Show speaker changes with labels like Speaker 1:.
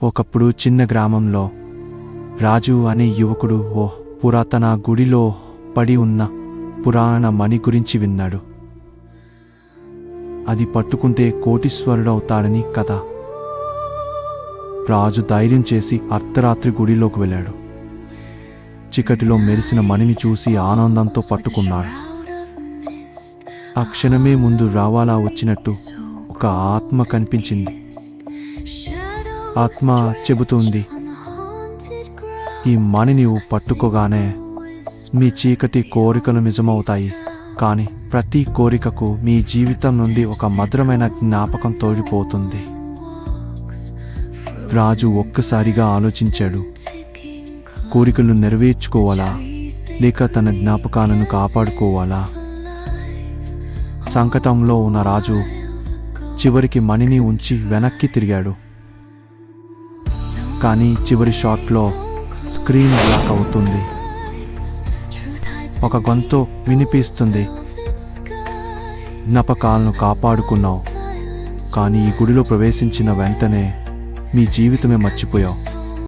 Speaker 1: ఒకప్పుడు చిన్న గ్రామంలో రాజు అనే యువకుడు ఓ పురాతన గుడిలో పడి ఉన్న పురాణ మణి గురించి విన్నాడు. అది పట్టుకుంటే కోటీశ్వరుడవుతాడని కథ. రాజు ధైర్యం చేసి అర్ధరాత్రి గుడిలోకి వెళ్ళాడు. చీకటిలో మెరిసిన మణిని చూసి ఆనందంతో పట్టుకున్నాడు. ఆ క్షణమే ముందు రావాలా వచ్చినట్టు ఒక ఆత్మ కనిపించింది. ఆత్మ చెబుతుంది, ఈ మణి నీవు పట్టుకోగానే మీ చీకటి కోరికలు నిజమవుతాయి. కానీ ప్రతి కోరికకు మీ జీవితం నుండి ఒక మధురమైన జ్ఞాపకం తోడిపోతుంది. రాజు ఒక్కసారిగా ఆలోచించాడు. కోరికలు నెరవేర్చుకోవాలా లేక తన జ్ఞాపకాలను కాపాడుకోవాలా? సంకటంలో ఉన్న రాజు చివరికి మణిని ఉంచి వెనక్కి తిరిగాడు. కానీ చివరి షాట్లో స్క్రీన్ బ్లాక్ అవుతుంది. ఒక గొంతు వినిపిస్తుంది, జ్ఞాపకాలను కాపాడుకున్నావు, కానీ ఈ గుడిలో ప్రవేశించిన వెంటనే మీ జీవితమే మర్చిపోయావు.